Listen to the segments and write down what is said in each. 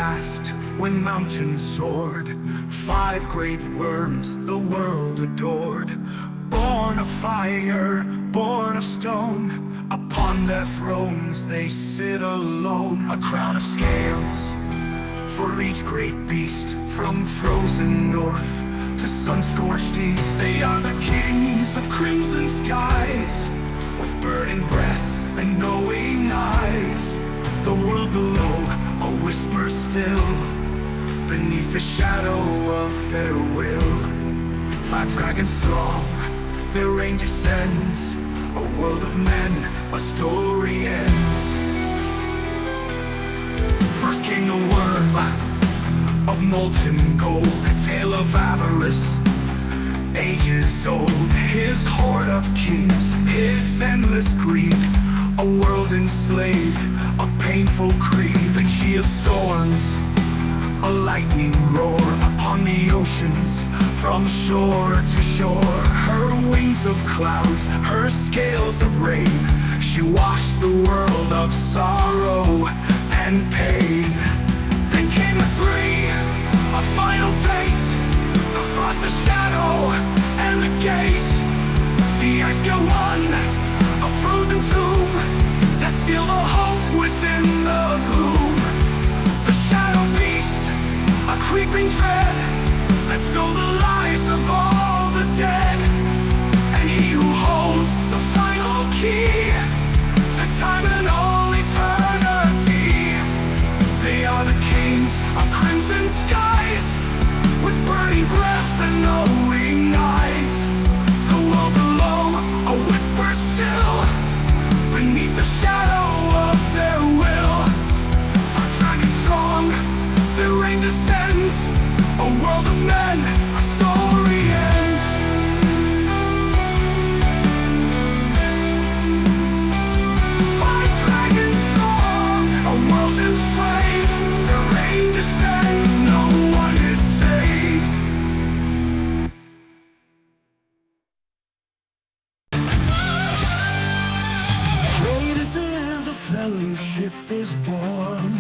past, when mountains soared, 5 great worms the world adored. Born of fire, born of stone, upon their thrones they sit alone. A crown of scales for each great beast, from frozen north to sun-scorched east. They are the kings of crimson skies, with burning breath and knowing eyes. The world below, a whisper still, beneath the shadow of their will. 5 dragons strong, their reign descends. A world of men, a story ends. First king the worm, of molten gold, a tale of avarice, ages old. His horde of kings, his endless greed, a world enslaved, a painful creed. And she of storms, a lightning roar upon the oceans, from shore to shore. Her wings of clouds, her scales of rain, she washed the world of sorrow and pain. Then came the 3, a final fate, the frost, the shadow, and the gate. The ice go on, a frozen tomb, that sealed the hope within the gloom. The shadow beast, a creeping dread, that stole the lives of all the dead. And he who holds the final key to time and all eternity. They are the kings of crimson skies, with burning breath and knowing eyes. The world below, a whisper still, beneath the shadow of their will. 5 dragons strong, their reign descends. A world of men, a story ends. 5 dragons strong, a world enslaved. Their reign descends, no one is saved. Great as a fellowship is born,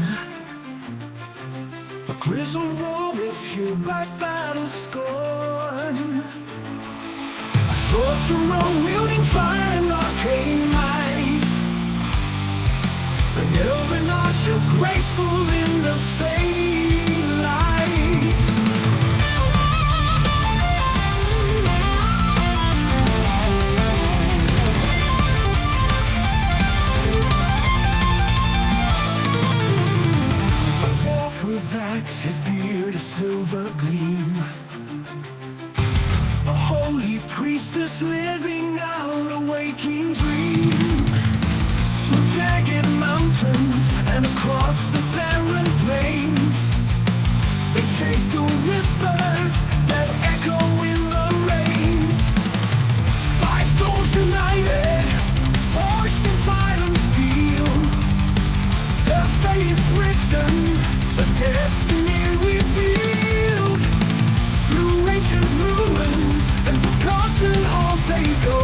a grizzled war refueled by battle scorn. A sorcerer wielding fire and arcane might, an elven archer graceful in the fading light. A dwarf with axe, his beard a silver gleam, a holy priestess living out a waking dream. Through jagged mountains and across the barren plains, they chase the whispers that echo in the rains. 5 souls united, forged in fire and steel, their fate is written, the destiny revealed. Through ancient ruins and forgotten halls they go,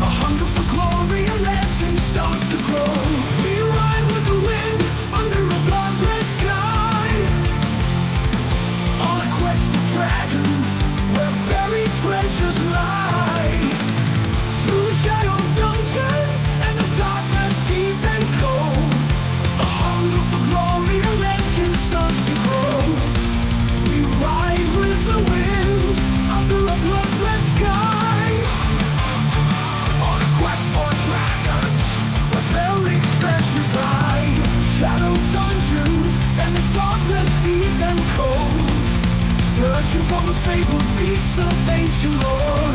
a hunger for glory, a legend starts to grow. We ride with the wind under a blood-red sky, on a quest for dragons where buried treasures lie. Through shadow dungeons and the darkness deep and cold, a hunger for glory, a legend starts to grow. We ride with the wind under a blood-red sky, on a quest for dragons where buried treasures lie. Shadow dungeons and the darkness deep and cold, searching for the fabled beasts of ancient lore.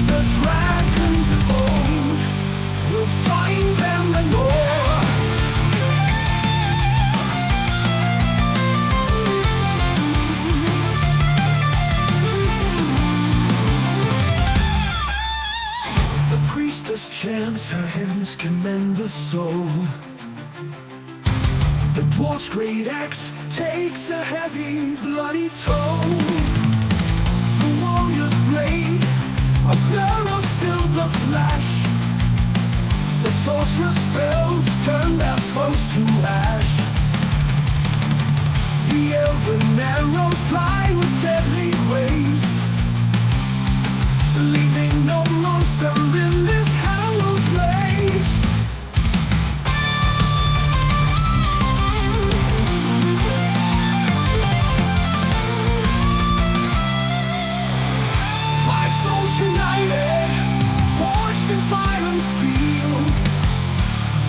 The dragons of old, we'll find them and more. The priestess chants, her hymns commend the soul. The dwarf's great axe takes a heavy, bloody toll. The warrior's blade, a blur of silver flash, the sorcerer's spells turn their foes to ash. Elven arrows fly with deadly grace, leaving no monster in this hallowed place. Five souls united, forged in fire and steel,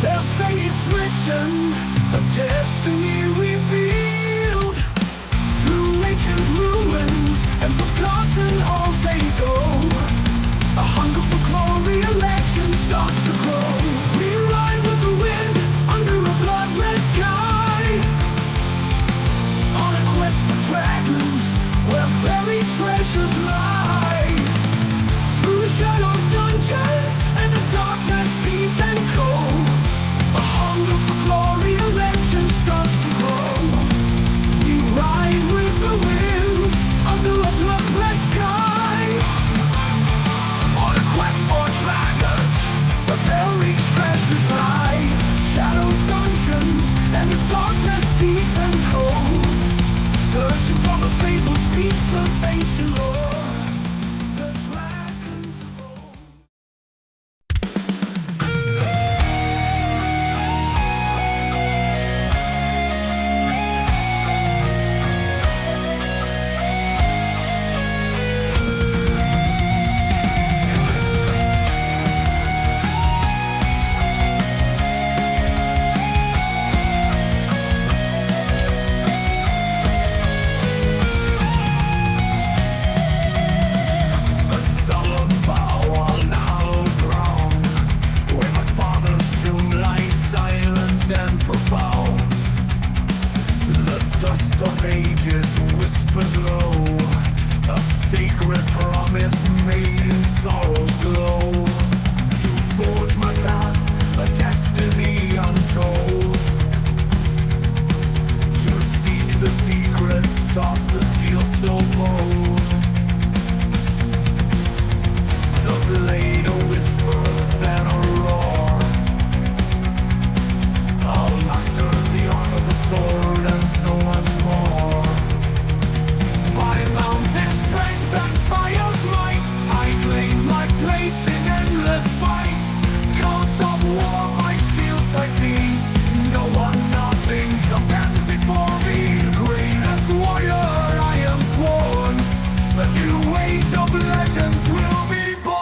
their fate is written, a destiny revealed. Through ancient ruins and forgotten halls they go, a hunger for glory, a legend starts to grow. We ride with the wind under a blood-red sky, on a quest for dragons where buried treasures lie. Through the shadow dungeons and the darkness deep and cold, a hunger for glory, a legend starts to grow. We ride with the wind under a blood-red sky, on a quest for dragons where buried treasures lie. Shadow dungeons and the darkness deep and cold, searching for the fabled beasts of ancient lore, the dragons of old. Whispers low, a sacred promise made in sorrow glow. To forge my path, a destiny untold, to seek the secrets of the steel so bold. The blade a whisper, then a roar, I'll master the art of the sword and so much more. By mountain strength and fire's might, I claim my place in endless fight. Gods of war, my shields I see, no one, nothing shall stand before me. The greatest warrior I am sworn, a new age of legends will be born.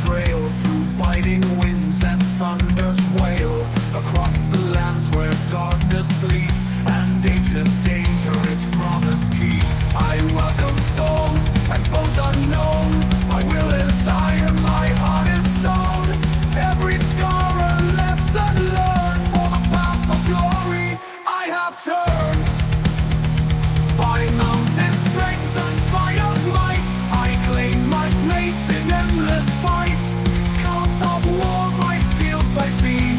Trail through biting winds and thunder's wail, across the lands where darkness sleeps and ancient danger its promise keeps. I welcome souls and foes unknown. My will is iron, my heart is stone. Every scar a lesson learned, for the path of glory I have turned. By mountain strength and fire's might, I claim my place in endless fight. Gods of war, my shields I see,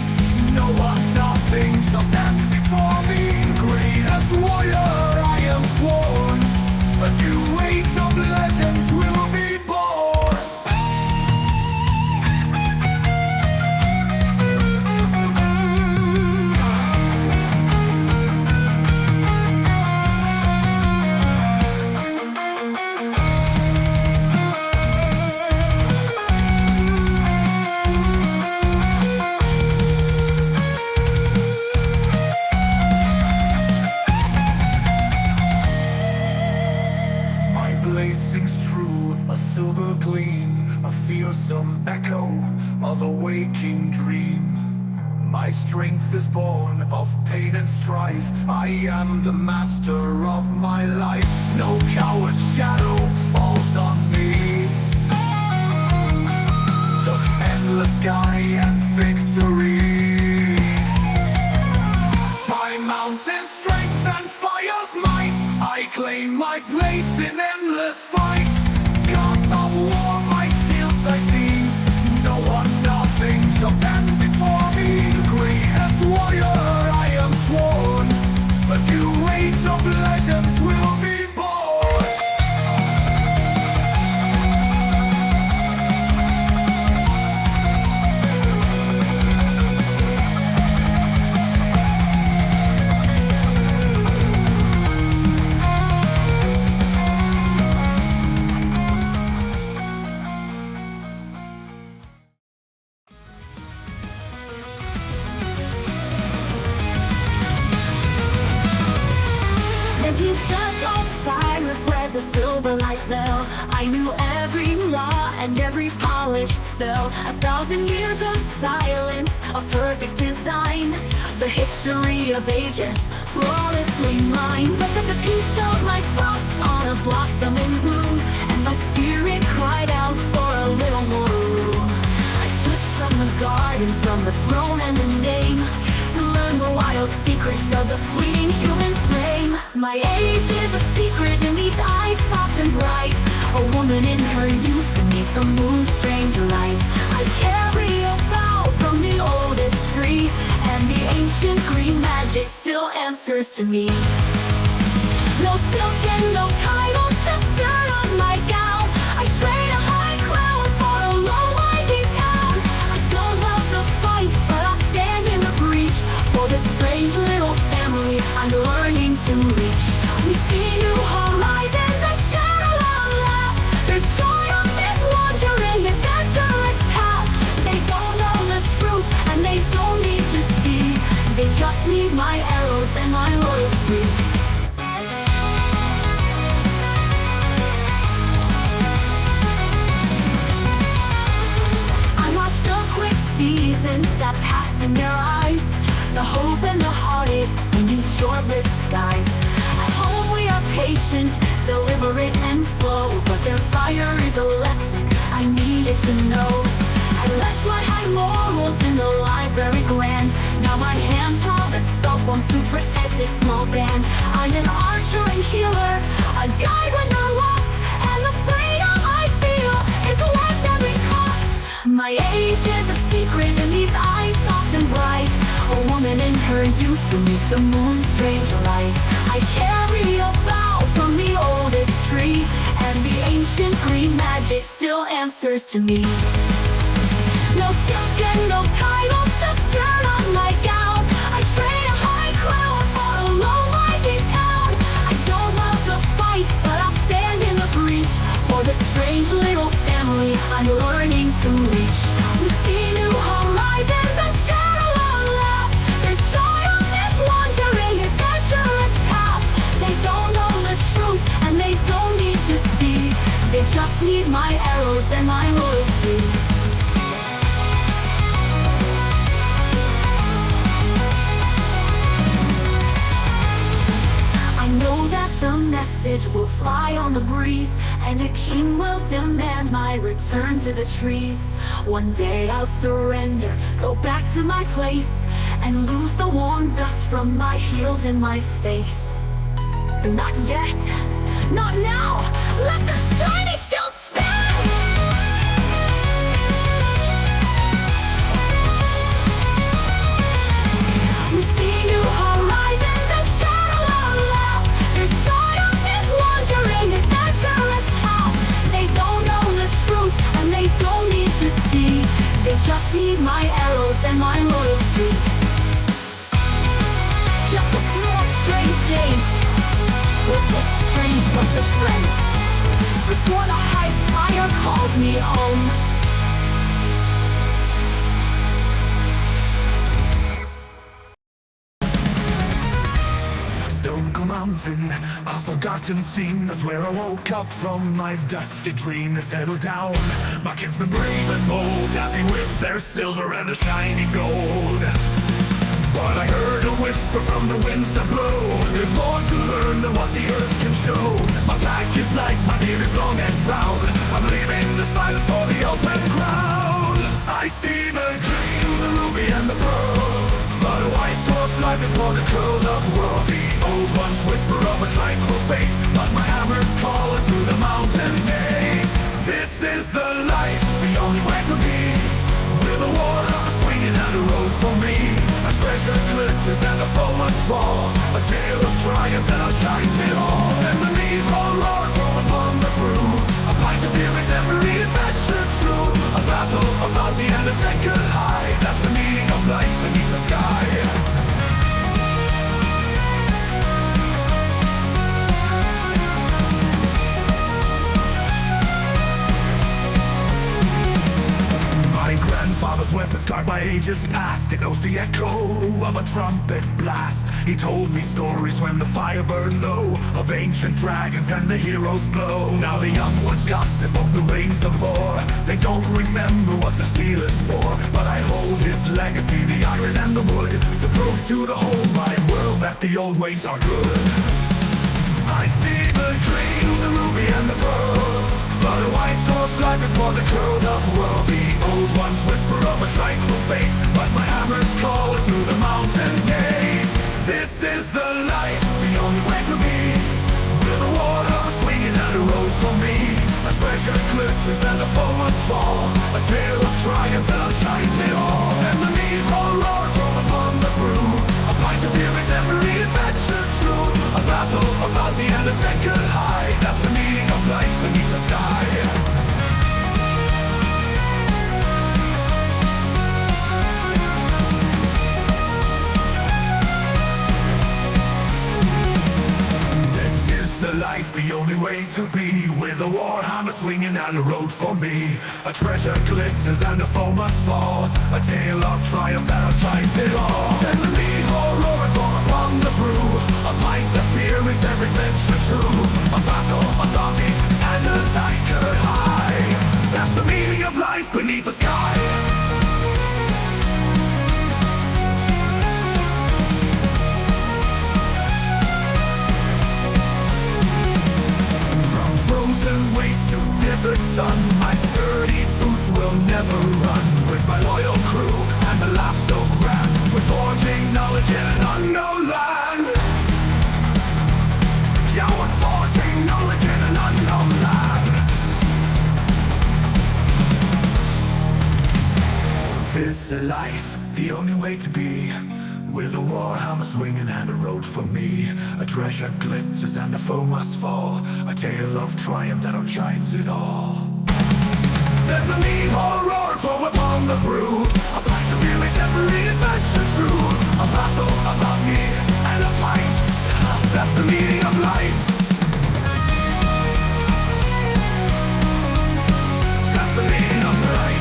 no one, nothing shall stand before me. The greatest warrior I am sworn, a new age of legends will be born. Sings true, a silver gleam, a fearsome echo of a waking dream. My strength is born of pain and strife, I am the master of my life. No coward shadow falls on me, just endless sky and victory. By mountain strength and fire's might, I claim my place in endless fight. Gods of war, my shields I see, no one, nothing shall stand before me. The greatest warrior I am sworn, a new age of of legends will be born. Beneath the gold sky with where the silver light fell, I knew every law and every polished spell. 1,000 years of silence, a perfect design, the history of ages, flawlessly mine. But the peace felt like frost on a blossom in bloom, and my spirit cried out for a little more room. I slipped from the gardens, from the throne and the name, to learn the wild secrets of the fleeting human flame. My age is a secret in these eyes, soft and bright, a woman in her youth beneath the moon's strange light. I carry a bow from the oldest tree, and the ancient green magic still answers to me. No silk and no titles, just dirt on my gown. I trade a high crown for a low winding town. I don't love the fight, but I'll stand in the breach for this strange little family I'm learning to reach. We see new horizons and share a loud laugh. There's joy on this wandering adventurous path. They don't know the truth and they don't need to see. They just need my arrows and my loyalty. I watched the quick seasons that pass in their eyes, the hope and the heartache beneath short-lived skies. At home we are patient, deliberate and slow, but their fire is a lesson I needed to know. I left my high morals in the library grand. Now my hands hold the spell forms to protect this small band. I'm an archer and healer, a guide when I'm lost, and the freedom I feel is worth every cost. My age is a secret in these eyes, soft and bright, a woman in her youth beneath the moon's strange light. I carry a bow from the oldest tree, and the ancient green magic still answers to me. No silk and no titles, just dirt on my gown. I trade a high crown for a low winding town. I don't love the fight, but I'll stand in the breach for the strange little family I'm learning to reach. We see new horizons and share a loud laugh. There's joy on this wandering adventurous path. They don't know the truth and they don't need to see. They just need my arrows and my loyalty. The message will fly on the breeze, and a king will demand my return to the trees. One day I'll surrender, go back to my place, and lose the warm dust from my heels and my face. But not yet, not now, let the shiny still spin! We see new horizons and share a loud laugh. There's joy on this wandering adventurous path. They don't know the truth and they don't need to see. They just need my arrows and my loyalty. Just a few more strange days with this strange bunch of friends, before the high spire calls me home. Stone Mountain, a forgotten scene. That's where I woke up from my dusty dream to settle down. My kids been brave and bold, happy with their silver and the shiny gold. But I heard a whisper from the winds that blow. There's more to learn than what the earth can show. My back is light, my beard is long and brown. I'm leaving the silence for the open ground. I see the green, the ruby and the pearl, but a wise torch life is more than curled up world. The old ones whisper of a tranquil fate, but my hammer's calling through the mountain gate. This is the life, the only way to be, with a war hammer swinging and a road for me. A treasure glitters and a foe must fall, a tale of triumph triumph that outshines it all. And the leaves roll roar from upon the brew. A pint of beer makes every adventure true. A battle, a bounty, and a tankard high. That's the meaning of life beneath the sky. My grandfather's weapon scarred by ages past. It knows the echo of a trumpet blast. He told me stories when the fire burned low, of ancient dragons and the hero's blow. Now the young ones gossip of the reigns of war. They don't remember what the steel is for. But I hold his legacy, the iron and the wood, to prove to the whole wide world that the old ways are good. I see the green, the ruby and the pearl, but a wise torch life is more than curled up world. The old ones whisper of a tranquil fate, but my hammer's call through the mountain gate. This is the life, the only way to be, with a war hammer swinging and a road for me. A treasure glitters and a foe must fall, a tale of triumph that outshines it all. And the leaves all roar from upon the brew. A pint of beer makes every adventure true. A battle, a bounty, and a tankard high. That's the meaning of life beneath the sky. The life, the only way to be, with a war hammer swinging and a road for me. A treasure glitters and a foe must fall, a tale of triumph that outshines it all. Then the lead all roaring from upon the brew. A pint of beer makes every venture true. A battle, a bounty, and a tankard high. That's the meaning of life beneath the sky. Frozen waste to desert sun, my sturdy boots will never run. With my loyal crew and the laugh so grand, we're forging knowledge in an unknown land. Yeah, we're forging knowledge in an unknown land. This is life, the only way to be, with a war hammer swinging and a road for me. A treasure glitters and a foe must fall, a tale of triumph that outshines it all. Then the mead hall roared from upon the brew. A pint of beer makes every adventure true. A battle, a bounty, and a pint. That's the meaning of life. That's the meaning of life.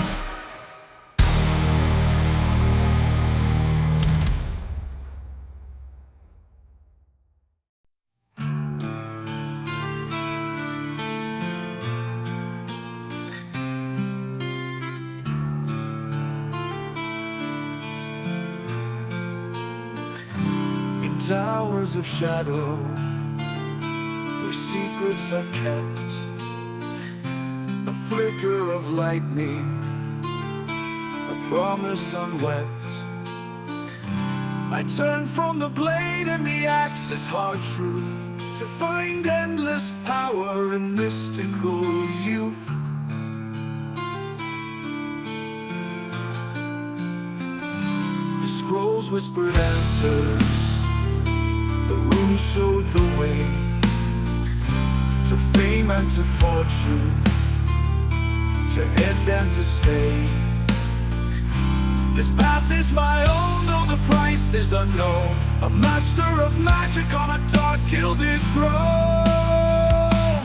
Towers of shadow, where secrets are kept, a flicker of lightning, a promise unwept. I turn from the blade and the axe's hard truth, to find endless power in mystical youth. The scrolls whispered answers, the runes showed the way to fame and to fortune, to end and to stay. This path is my own, though the price is unknown. A master of magic on a dark gilded throne.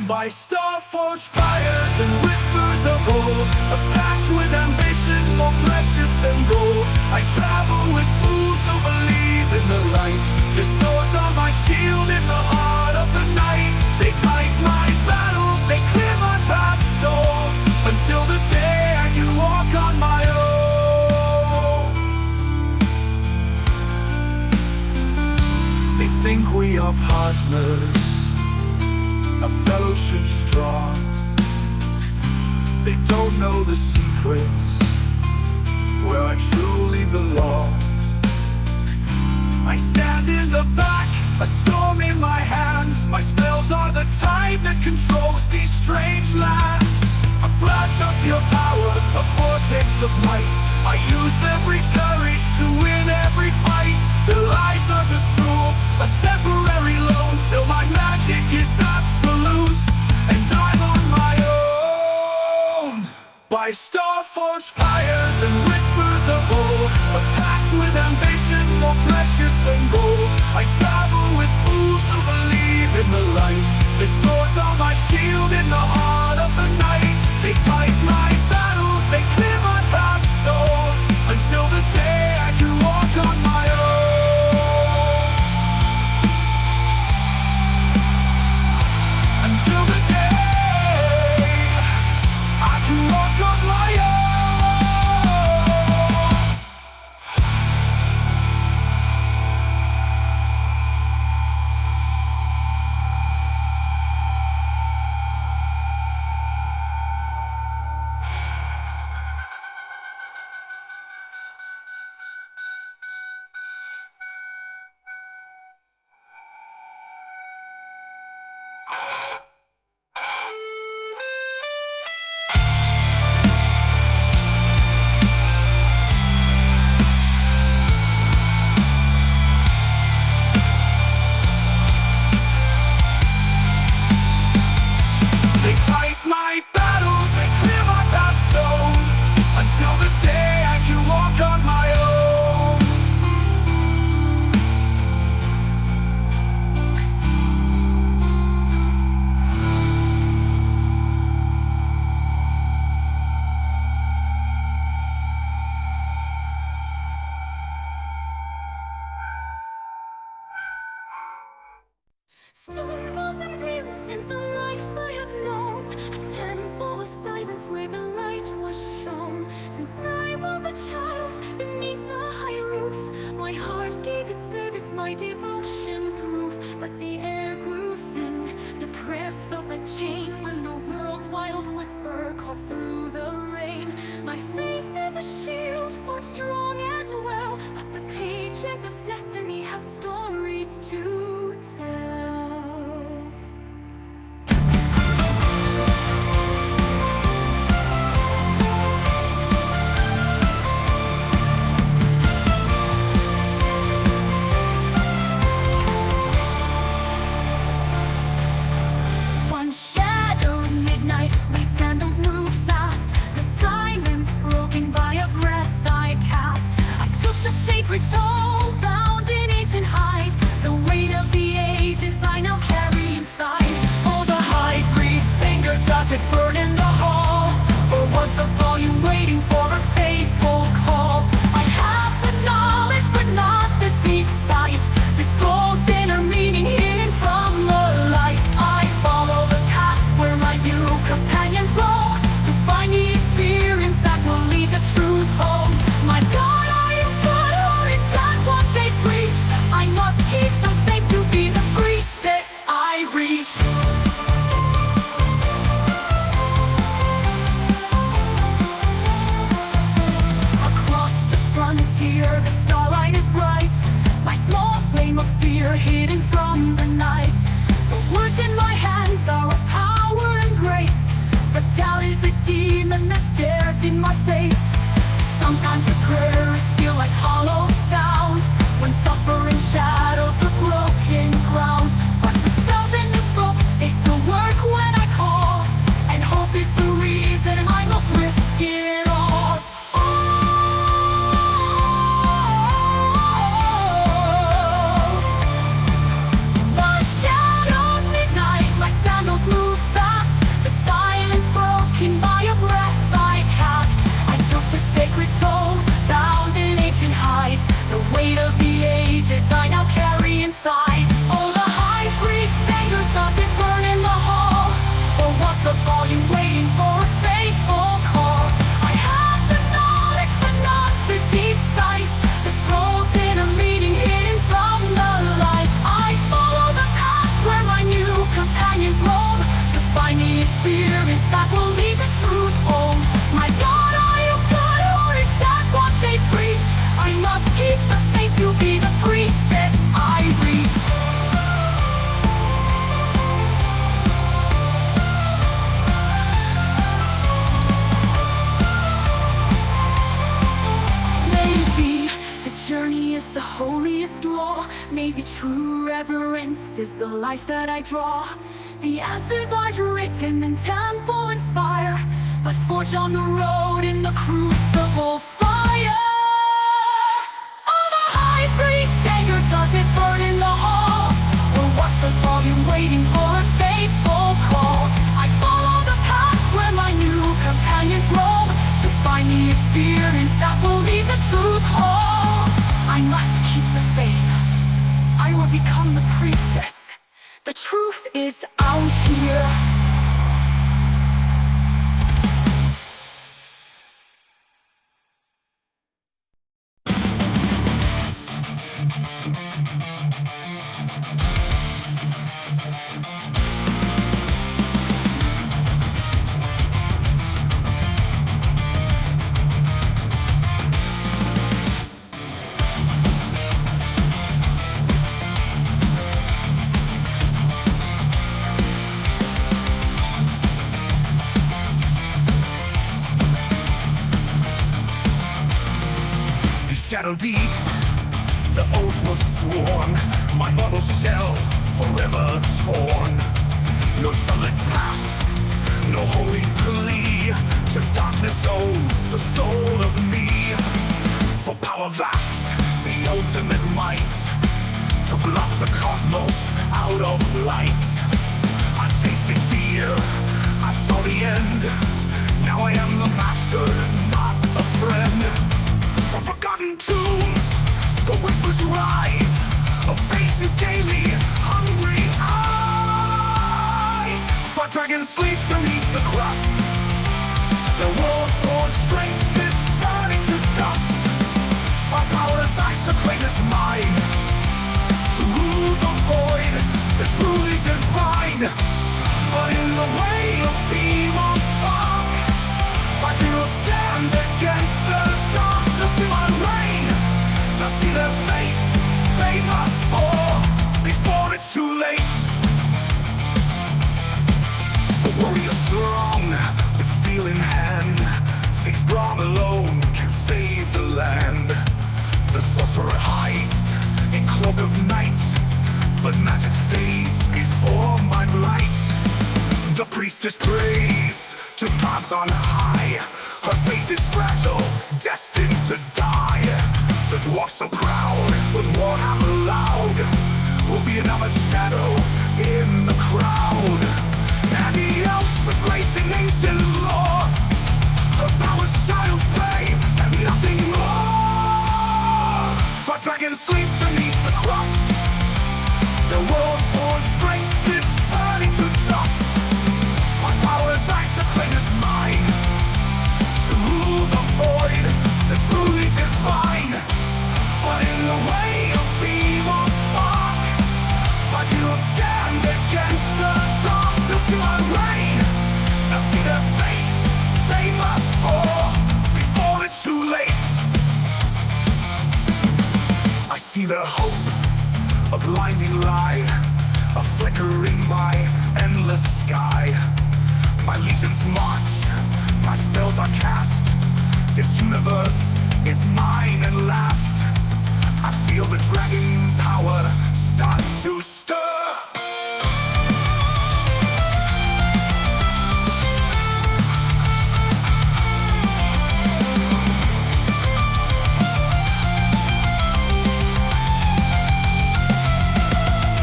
By star-forged fires and whispers of old, a pact with ambition more precious than gold. I travel with fools who believe in the light. Their swords on my shield in the heart of the night. They fight my battles, they clear my path storm, until the day I can walk on my own. They think we are partners, a fellowship strong. They don't know the secrets, where I truly belong. I stand in the back, a storm in my hands. My spells are the tide that controls these strange lands. A flash of your power, a vortex of light. I use every courage to win every fight. The lies are just tools, a temporary loan star-forged fires and whispers of old, a pact with ambition more precious than gold. I travel with fools who believe in the light. Their swords are my shield in the heart of the night. They fight my battles, they clear my path stone, until the day I can walk on my own. Until the day I can walk on my own. They fight my battles, they clear my path stone, until the day I can walk on my own. Storms and dim since the life I have known, a temple of silence where the light was shown. Since I was a child beneath the high roof, my heart gave its service, my devotion proof. But the air grew thin, the prayers felt like chain, when the world's wild whisper called through the rain. My faith is a shield, forged strong and well, but the pages of destiny have stories to tell. One shadowed midnight, my sandals move fast. The silence broken by a breath I cast. I took the sacred toll, bound in ancient hide. The weight of the ages I now carry inside. Oh, the high priest's anger, does it burn in the hall? Or was the volume waiting for a faithful call? I have the knowledge, but not the deep sight. The scroll's inner meaning hidden from the light. I follow the path where my new companions roam, to find the experience that will lead the truth home. My God, are you good, or is that what they preach? I must keep the faith to be the priestess I reach. Across the frontier, the starlight is bright. My small flame of fear hidden from the night. The words in my hands are of power and grace, but doubt is a demon that stares in my face. Sometimes the prayers feel like hollow sound, when suffering shadows the broken ground. But the spells in this book, they still work when I call, and hope is the reason I must risk it all. The shadowed midnight, my sandals move fast. The silence broken by a breath I cast. I took the sacred toll, bound in ancient hide. The weight of the ages I now carry inside. Oh, the high priest's anger, does it burn in the hall? Or was the volume waiting for a faithful call? I have the knowledge, but not the deep sight. The scroll's inner meaning hidden from the light. I follow the path where my new companions roam, to find the experience that will lead the truth home. My God, are you good, or is that what they preach? I must keep the faith to be the priestess I reach. Maybe the journey is the holiest law. Maybe true reverence is the life that I draw. The answers aren't written in temple and spire, but forged on the road in the crucible fire. Oh, the high priest's anger, does it burn in the hall? Or what's the volume waiting for a faithful call? I follow the path where my new companions roam, to find the experience that will lead the truth home. I must keep the faith, I will become the priestess. The truth is out here. Shadow deep, the oath was sworn, my bubble shell forever torn. No sunlit path, no holy plea, just darkness owns the soul of me. For power vast, the ultimate might, to block the cosmos out of light. I tasted fear, I saw the end, now I am the master, not the friend. From forgotten tombs, the whispers rise of faces daily, hungry eyes. For dragons sleep beneath the crust, their world-born strength is turning to dust. For power's isoclate is mine, to rule the void, the truly divine. But in the way of evil spark, I will stand against the darkness in my reign. They'll see their fate, they must fall before it's too late. The warrior strong, with steel in hand, thinks Brahm alone can save the land. The sorcerer hides in cloak of night, but magic fades before my blight. The priestess prays to gods on high, her faith is fragile, destined to die. The dwarf so proud, with warhammer loud, will be another shadow in the crowd. And the elf with grace in ancient lore, her power's child's play and nothing more. For dragons sleep beneath the crust, their world-born strength is turning to dust. My power's isoclate is mine, to rule the void, the truly divine. But in the way of evil spark, I will stand against the darkness in my reign. They'll see their fate, they must fall before it's too late. I see their hope, a blinding light, a flicker in my endless sky. My legions march, my spells are cast. This universe is mine at last. I feel the dragon power start to stir.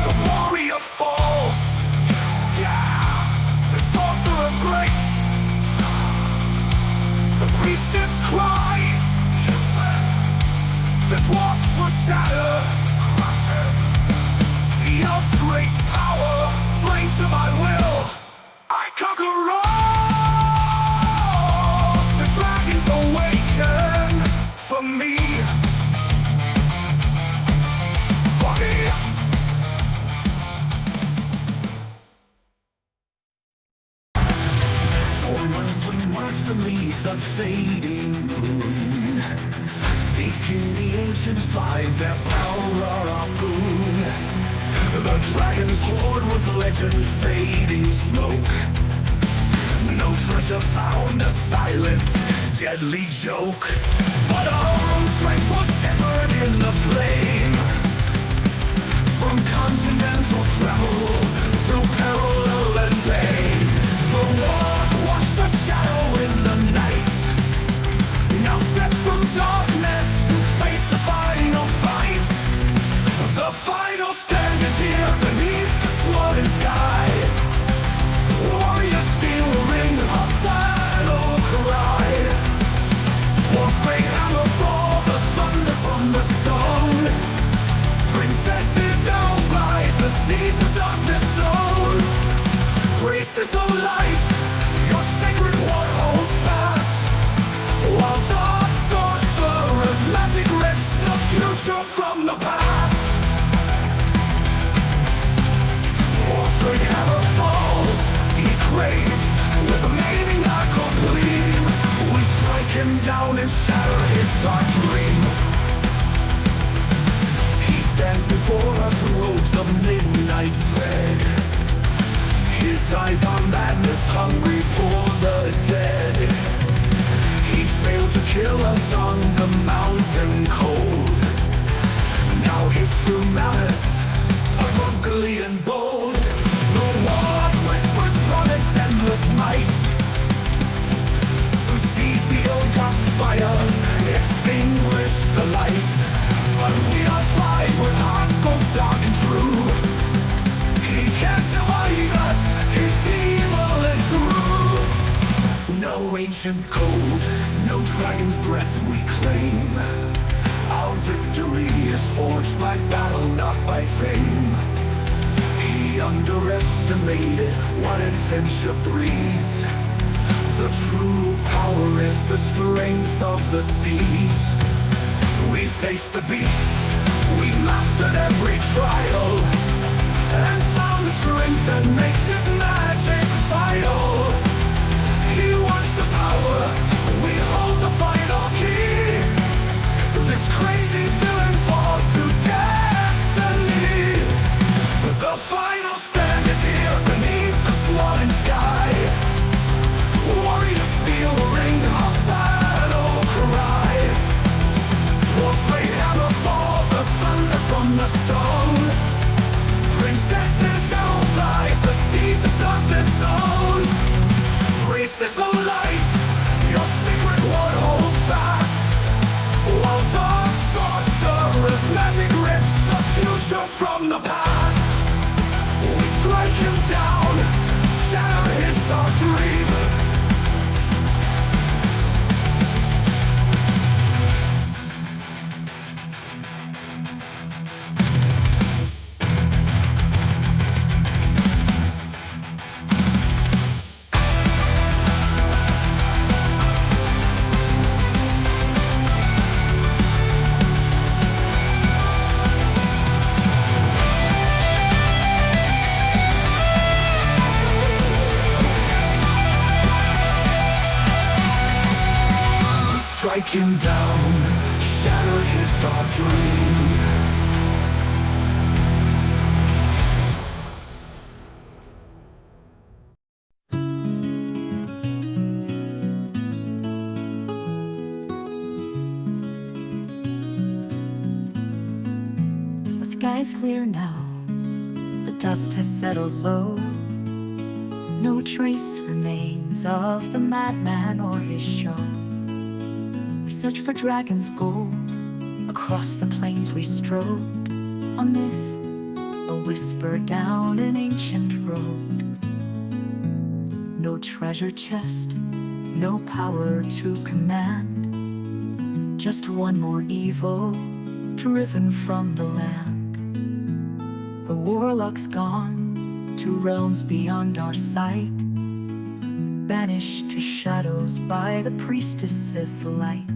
The warrior falls, yeah. The sorcerer breaks, the priestess cries, the dwarf will shatter, the elf's great power drained to my will. I conquer all, the dragons awaken for me. For me. 4 months we marched beneath a fading moon, seeking the ancient five, their power our boon. The dragon's horde was legend, fading smoke. No treasure found, a silent, deadly joke. But our own strength was tempered in the flame. From continental travel, through peril and pain, the war watched the shadow in final stand is here beneath the swollen sky. Warriors steal a ring, a battle cry. Dwarfs break hammer falls, a thunder from the stone. Princesses now flies, the seeds of darkness sown. Priestess of light, your sacred word holds fast. While dark sorcerers magic rips the future from the past. Dwarf's hammer falls, he craves with a maniacal gleam. We strike him down and shatter his dark dream. He stands before us, robes of midnight dread. His eyes are madness, hungry for the dead. He failed to kill us on the mountain cold. Now his true malice, ugly and bold. The warlock whispers promise endless might. To seize the old god's fire, extinguish the light. But we are five with hearts both dark and true. He can't divide us, his evil is through. No ancient code, no dragon's breath we claim. Our victory is forged by battle, not by fame. He underestimated what adventure breeds. The true power is the strength of the seas. We faced the beast, we mastered every trial, and found the strength that makes his magic vital. He wants the power, we hold the final key. This crazy villain falls to destiny. The final stand is here beneath the swollen sky. Warriors steal a ring, a battle cry. Dwarfs blade hammer falls, a thunder from the stone. Princesses now flies, the seeds of darkness sown. Priestess of light, your secret word holds fast. While dark sorcerers magic rips the future from the past. We strike him down, shatter his dark dream. Strike him down, shatter his dark dream. The sky is clear now, the dust has settled low. No trace remains of the madman or his show. We search for dragon's gold, across the plains we strode. A myth, a whisper down an ancient road. No treasure chest, no power to command. Just one more evil, driven from the land. The warlock's gone, to realms beyond our sight. Banished to shadows by the priestess's light.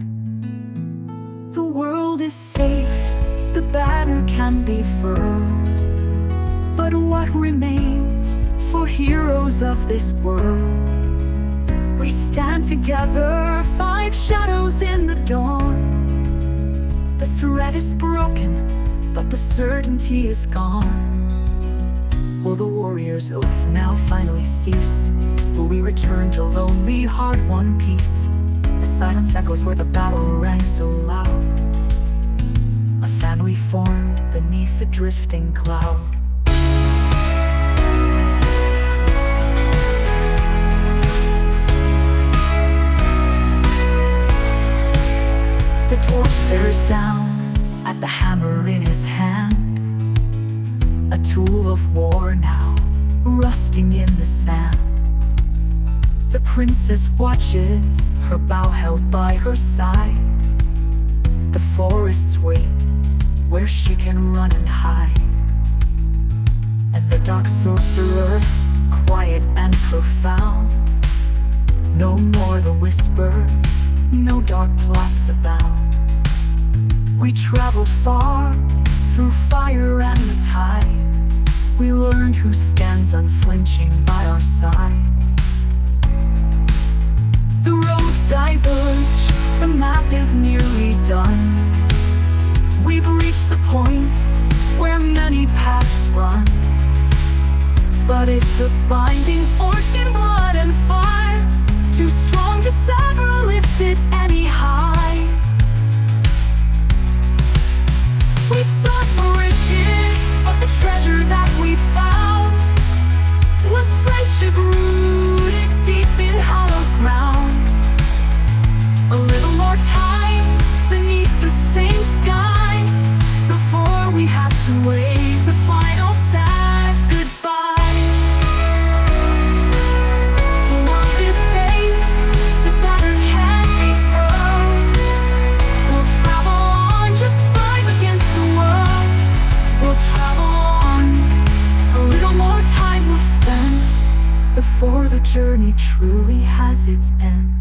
The world is safe, the banner can be furled. But what remains for heroes of this world? We stand together, five shadows in the dawn. The threat is broken, but the certainty is gone. Will the warrior's oath now finally cease? Will we return to lonely, hard-won peace? The silence echoes where the battle rang so loud. A family formed beneath the drifting cloud. The dwarf stares down at the hammer in his hand. full of war now, rusting in the sand. The princess watches, her bow held by her side. The forests wait, where she can run and hide. And the dark sorcerer, quiet and profound. No more the whispers, no dark plots abound. We traveled far, through fire and the tide. We learned who stands unflinching by our side. The roads diverge, the map is nearly done. We've reached the point where many paths run. But it's the binding forged in blood and fire, too strong to sever, lifted any high. We sought for riches, but the treasure that we found was friendship rooted deep in hollow ground. A little more time beneath the same sky before we have to wave the final sad goodbye. The world is safe, the banner can be furled. We'll travel on, just fight against the world. We'll travel on, a little more time we'll spend before the journey truly has its end.